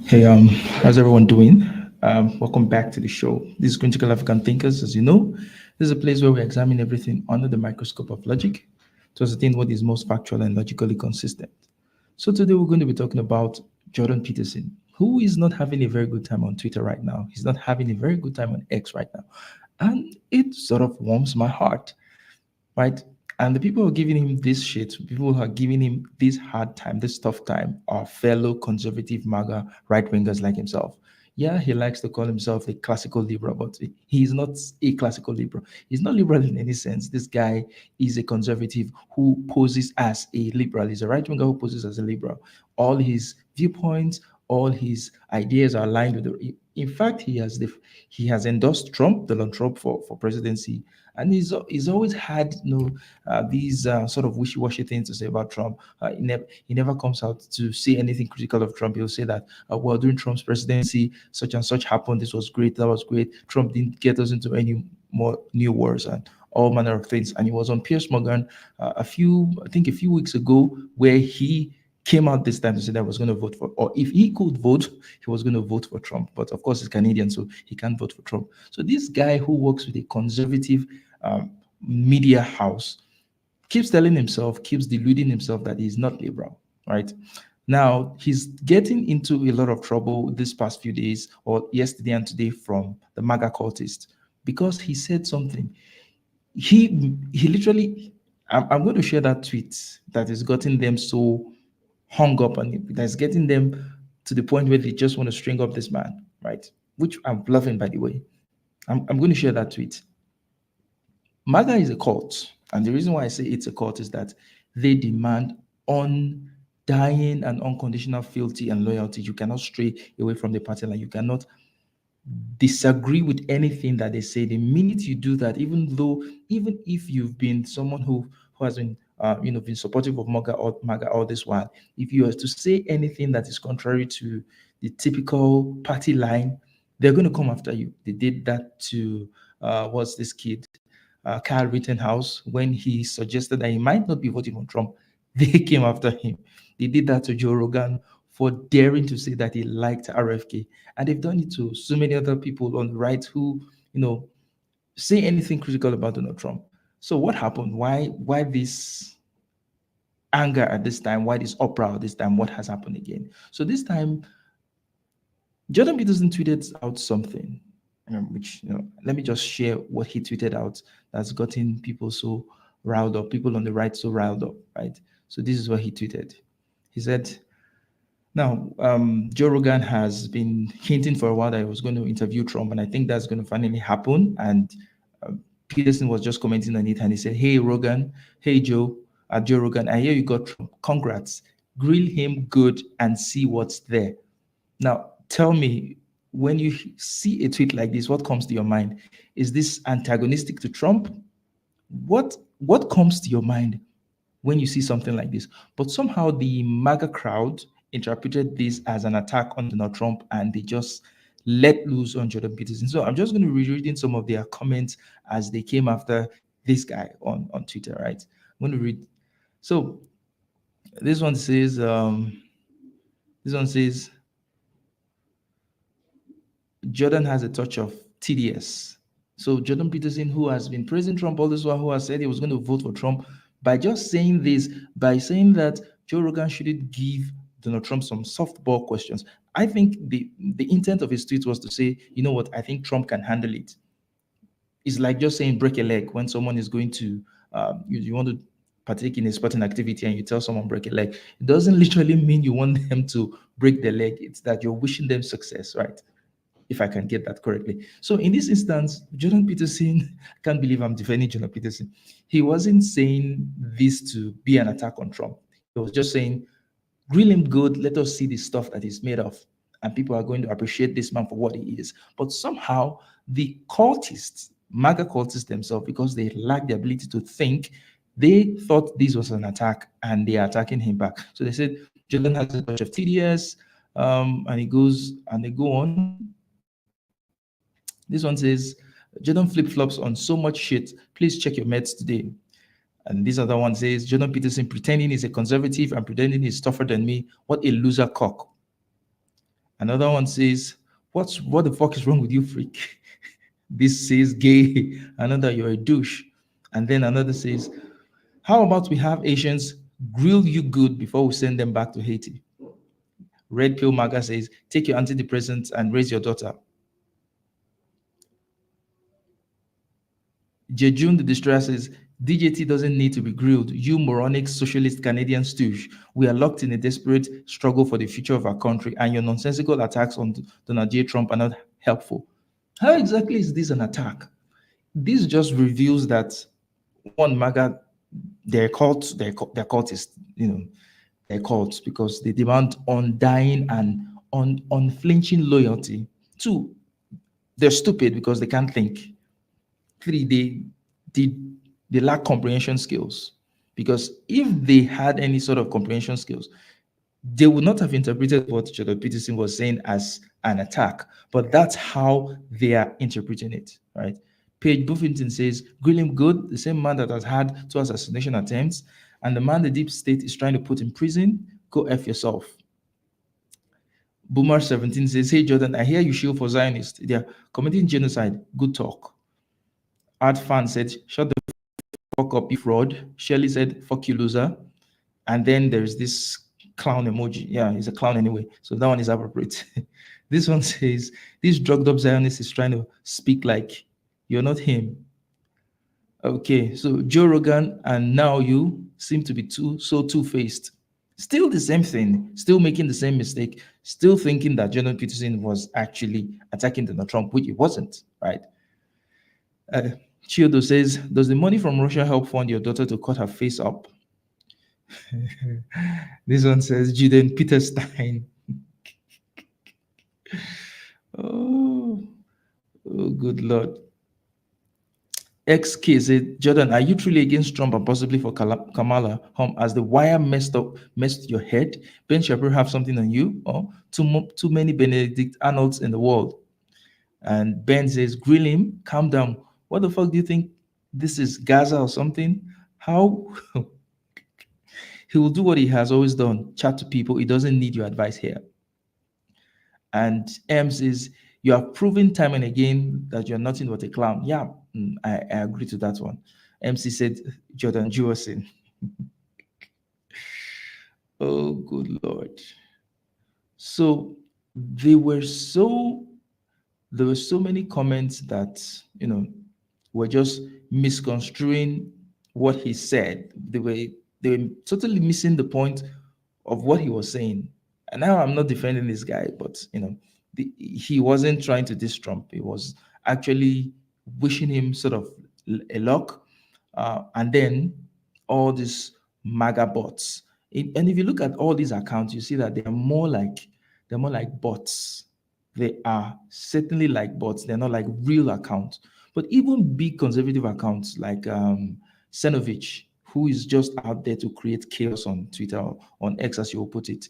Hey, how's everyone doing? Welcome back to the show. This is Critical African Thinkers. As you know, this is a place where we examine everything under the microscope of logic to ascertain what is most factual and logically consistent. So today we're going to be talking about Jordan Peterson, who is not having a very good time on Twitter right now. He's not having a very good time on X right now. And it sort of warms my heart, right? And the people who are giving him this shit, people who are giving him this hard time, this tough time, are fellow conservative MAGA right wingers like himself. Yeah, he likes to call himself a classical liberal, but he's not a classical liberal. He's not liberal in any sense. This guy is a conservative who poses as a liberal. He's a right winger who poses as a liberal. All his viewpoints, all his ideas are aligned with the. In fact, he has endorsed Trump, Donald Trump, for presidency, and he's always had these sort of wishy-washy things to say about Trump. He never comes out to say anything critical of Trump. He'll say that well, during Trump's presidency, such and such happened. This was great. That was great. Trump didn't get us into any more new wars and all manner of things. And he was on Piers Morgan I think a few weeks ago, where he came out this time to say that he was going to vote for, or if he could vote, he was going to vote for Trump. But of course, he's Canadian, so he can't vote for Trump. So this guy who works with a conservative media house keeps telling himself, keeps deluding himself that he's not liberal, right? Now, he's getting into a lot of trouble this past few days, or yesterday and today, from the MAGA cultists because he said something. He literally, I'm going to share that tweet that is getting them so hung up on it, that's getting them to the point where they just want to string up this man, right? Which I'm loving, by the way. I'm going to share that tweet. MAGA is a cult. And the reason why I say it's a cult is that they demand undying and unconditional fealty and loyalty. You cannot stray away from the party line. You cannot disagree with anything that they say. The minute you do that, even if you've been someone who has been been supportive of MAGA all this while, if you are to say anything that is contrary to the typical party line, they're going to come after you. They did that to what's this kid, Kyle Rittenhouse, when he suggested that he might not be voting for Trump. They came after him. They did that to Joe Rogan for daring to say that he liked RFK. And they've done it to so many other people on the right who, say anything critical about Donald Trump. So what happened? Why this anger at this time? Why this uproar at this time? What has happened again? So this time, Jordan Peterson tweeted out something, which let me just share what he tweeted out that's gotten people so riled up, people on the right so riled up, right? So this is what he tweeted. He said, now, Joe Rogan has been hinting for a while that he was going to interview Trump, and I think that's going to finally happen. And Peterson was just commenting on it, and he said, "Hey Rogan, hey Joe Rogan, I hear you got Trump. Congrats. Grill him good and see what's there." Now, tell me, when you see a tweet like this, what comes to your mind? Is this antagonistic to Trump? What comes to your mind when you see something like this? But somehow the MAGA crowd interpreted this as an attack on Donald Trump, and they just let loose on Jordan Peterson. So I'm just going to be reading some of their comments as they came after this guy on Twitter, right? I'm going to read. So this one says, this one says, Jordan has a touch of TDS. So Jordan Peterson, who has been praising Trump all this while, who has said he was going to vote for Trump, by just saying this, by saying that Joe Rogan shouldn't give Donald Trump some softball questions. I think the intent of his tweet was to say, you know what, I think Trump can handle it. It's like just saying break a leg when someone is going to, you want to partake in a sporting activity and you tell someone break a leg. It doesn't literally mean you want them to break the leg. It's that you're wishing them success, right? If I can get that correctly. So in this instance, Jordan Peterson, I can't believe I'm defending Jordan Peterson. He wasn't saying this to be an attack on Trump. He was just saying, grill him good, let us see the stuff that he's made of. And people are going to appreciate this man for what he is. But somehow the cultists, MAGA cultists themselves, because they lack the ability to think, they thought this was an attack and they are attacking him back. So they said Jordan has a touch of TDS, and he goes and they go on. This one says, Jordan flip flops on so much shit. Please check your meds today. And this other one says, Jordan Peterson pretending he's a conservative and pretending he's tougher than me. What a loser cock. Another one says, what the fuck is wrong with you, freak? This says gay. Another, you're a douche. And then another says, how about we have Asians grill you good before we send them back to Haiti? Red Pill Maga says, take your antidepressants and raise your daughter. Jejun the Destroyer says, DJT doesn't need to be grilled. You moronic socialist Canadian stooge. We are locked in a desperate struggle for the future of our country, and your nonsensical attacks on Donald J. Trump are not helpful. How exactly is this an attack? This just reveals that one MAGA, they're cultists, they're cults because they demand undying and unflinching loyalty. Two, they're stupid because they can't think. Three, they they lack comprehension skills. Because if they had any sort of comprehension skills, they would not have interpreted what Jordan Peterson was saying as an attack, but that's how they are interpreting it, right? Paige Buffington says, Graham Good, the same man that has had two assassination attempts, and the man the deep state is trying to put in prison, go F yourself. Boomer 17 says, hey Jordan, I hear you shield for Zionists. They're committing genocide. Good talk. Art fan said, shut the fuck up, you fraud. Shirley said, fuck you, loser. And then there's this clown emoji. Yeah, he's a clown anyway. So that one is appropriate. This one says, this drugged up Zionist is trying to speak like you're not him. Okay, so Joe Rogan and now you seem to be two-faced. Still the same thing, still making the same mistake, still thinking that Jordan Peterson was actually attacking Donald Trump, which it wasn't, right? Uh, Chiodo says, does the money from Russia help fund your daughter to cut her face up? This one says, Juden Peterstein. Oh, good Lord. XK said, Jordan, are you truly against Trump and possibly for Kamala as the wire messed your head? Ben Shapiro have something on you? Or too many Benedict Arnolds in the world? And Ben says, grill him, calm down. What the fuck do you think this is, Gaza or something? How? He will do what he has always done, chat to people. He doesn't need your advice here. And M says, you have proven time and again that you're nothing but a clown. Yeah, I agree to that one. MC said, Jordan Jewison. Oh, good Lord. So there were so many comments that, were just misconstruing what he said. They were totally missing the point of what he was saying. And now I'm not defending this guy, but he wasn't trying to diss Trump. He was actually wishing him sort of a luck. And then all these MAGA bots. And if you look at all these accounts, you see that they're more like bots. They are certainly like bots. They're not like real accounts. But even big conservative accounts like Senovich, who is just out there to create chaos on Twitter or on X, as you will put it.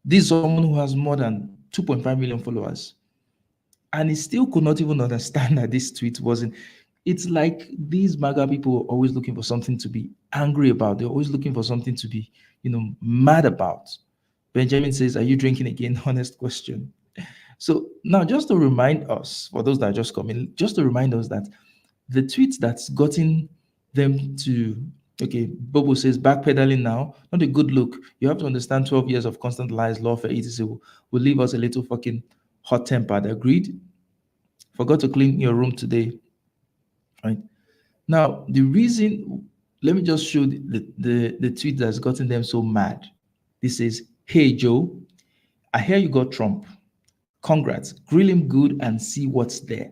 This is someone who has more than 2.5 million followers. And he still could not even understand that this tweet wasn't. It's like these MAGA people are always looking for something to be angry about. They're always looking for something to be, mad about. Benjamin says, are you drinking again? Honest question. So now just to remind us, for those that are just coming, just to remind us that the tweet that's gotten them to, okay, Bobo says backpedaling now, not a good look. You have to understand 12 years of constant lies, lawfare, etc. will leave us a little fucking hot-tempered. Agreed? Forgot to clean your room today. Right? Now, the reason, let me just show the tweet that's gotten them so mad. This says, hey, Joe, I hear you got Trump. Congrats. Grill him good and see what's there.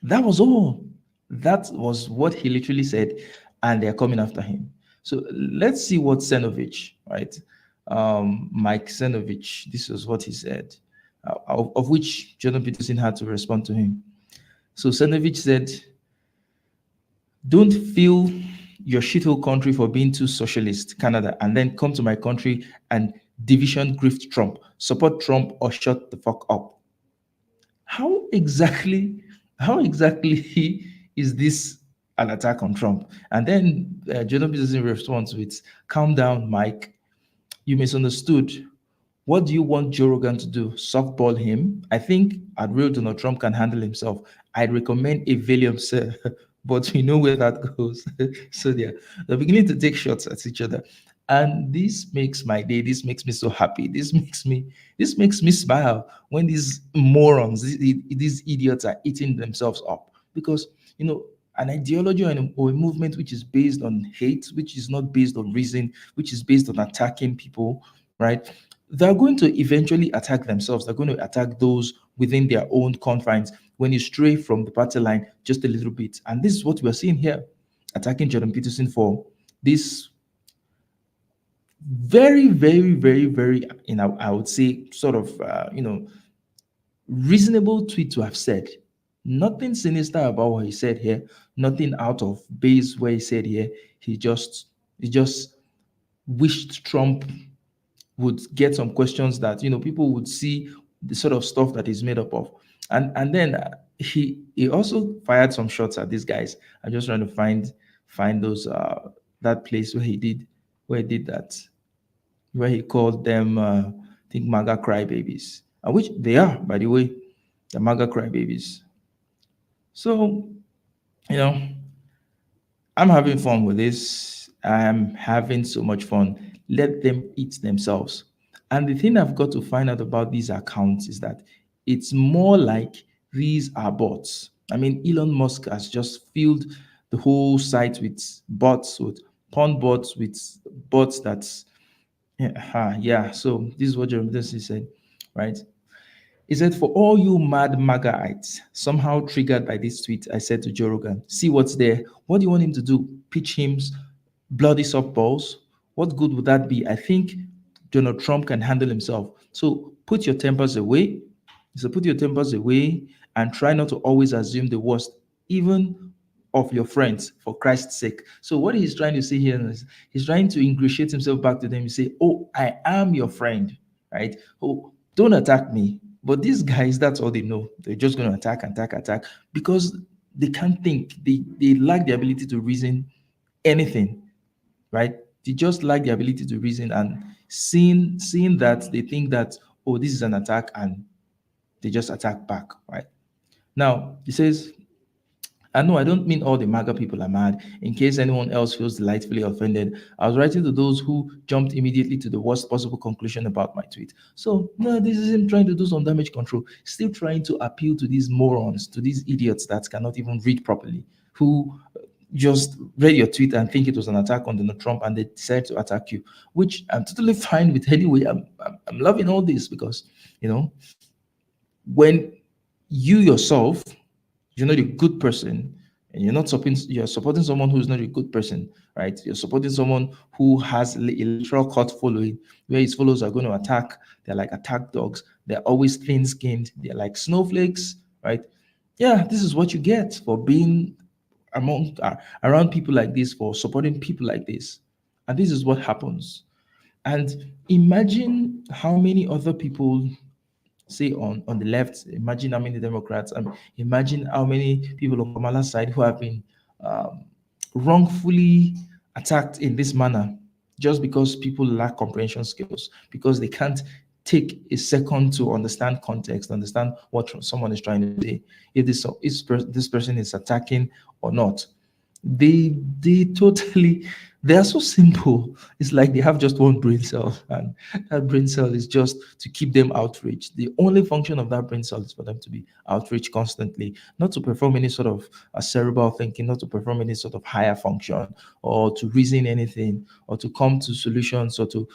That was all. That was what he literally said, and they're coming after him. So let's see what Senovich, right? Mike Senovich, this is what he said, of which Jordan Peterson had to respond to him. So Senovich said, don't feel your shithole country for being too socialist, Canada, and then come to my country and division grift Trump. Support Trump or shut the fuck up. How exactly is this an attack on Trump? And then Jordan Peterson responds with, calm down, Mike. You misunderstood. What do you want Joe Rogan to do? Softball him? I think at real Donald Trump can handle himself. I'd recommend a Valium, sir, but we know where that goes. So they're beginning to take shots at each other, and this makes my day. This makes me so happy. This makes me smile when these morons, these idiots, are eating themselves up because you know an ideology or a movement which is based on hate, which is not based on reason, which is based on attacking people, right? They're going to eventually attack themselves. They're going to attack those within their own confines when you stray from the party line just a little bit. And this is what we're seeing here, attacking Jordan Peterson for this very, very, very, very, I would say, sort of, reasonable tweet to have said. Nothing sinister about what he said here. Nothing out of base where he said here. He just wished Trump would get some questions that people would see the sort of stuff that he's made up of, and then he also fired some shots at these guys. I'm just trying to find those that place where he did that, where he called them I think MAGA crybabies, and which they are, by the way, the MAGA crybabies. So you know I'm having fun with this. I'm having so much fun. Let them eat themselves. And the thing I've got to find out about these accounts is that it's more like these are bots. I mean, Elon Musk has just filled the whole site with bots, with porn bots, with bots that's yeah, yeah. So this is what Jeremy Dempsey said, right? He said, for all you mad MAGAites, somehow triggered by this tweet, I said to Joe Rogan, see what's there. What do you want him to do? Pitch him bloody softballs? What good would that be? I think Donald Trump can handle himself. So put your tempers away. So put your tempers away and try not to always assume the worst, even of your friends, for Christ's sake. So what he's trying to say here is he's trying to ingratiate himself back to them. He say, oh, I am your friend, right? Oh, don't attack me. But these guys, that's all they know. They're just going to attack, attack, attack because they can't think. They lack the ability to reason anything, right? They just lack the ability to reason, and seeing that, they think that, oh, this is an attack, and they just attack back, right? Now, he says, I know I don't mean all the MAGA people are mad. In case anyone else feels delightfully offended, I was writing to those who jumped immediately to the worst possible conclusion about my tweet. So, no, this is him trying to do some damage control, still trying to appeal to these morons, to these idiots that cannot even read properly, who just read your tweet and think it was an attack on Donald Trump, and they decide to attack you, which I'm totally fine with anyway. I'm loving all this because, you know, when you yourself, you're not a good person, and you're supporting someone who's not a good person, right? You're supporting someone who has a literal cult following, where his followers are going to attack. They're like attack dogs. They're always thin-skinned. They're like snowflakes, right? Yeah, this is what you get for being around people like this, for supporting people like this, and this is what happens. And imagine how many other people, say on the left, imagine how many Democrats, imagine how many people on Kamala's side who have been um, wrongfully attacked in this manner, just because people lack comprehension skills, because they can't take a second to understand context, understand what someone is trying to say, if this person is attacking or not. They totally, they are so simple. It's like they have just one brain cell, and that brain cell is just to keep them outraged. The only function of that brain cell is for them to be outraged constantly, not to perform any sort of cerebral thinking, not to perform any sort of higher function, or to reason anything, or to come to solutions, or to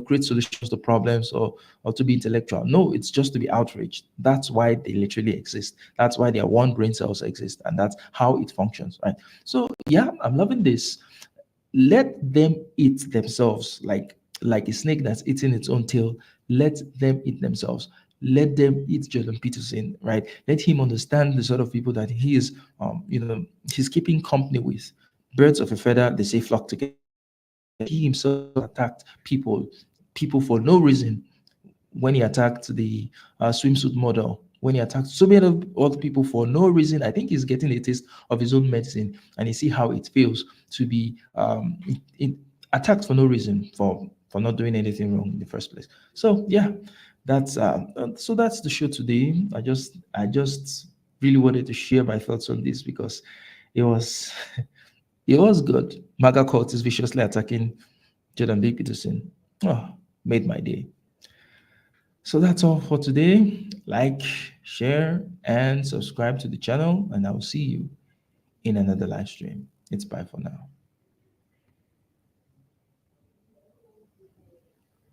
create solutions to problems, or to be intellectual. No, it's just to be outraged. That's why they literally exist. That's why their one brain cells exist, and that's how it functions, right? So yeah, I'm loving this. Let them eat themselves, like a snake that's eating its own tail. Let them eat themselves. Let them eat Jordan Peterson, right? Let him understand the sort of people that he is, he's keeping company with. Birds of a feather, they say, flock together. He himself attacked people for no reason, when he attacked the swimsuit model, when he attacked so many other people for no reason. I think he's getting a taste of his own medicine, and you see how it feels to be attacked for no reason, for not doing anything wrong in the first place. So yeah, that's the show today. I just really wanted to share my thoughts on this because it was it was good. MAGA Court is viciously attacking Jordan B. Peterson. Oh, made my day. So that's all for today. Like, share, and subscribe to the channel, and I will see you in another live stream. It's bye for now.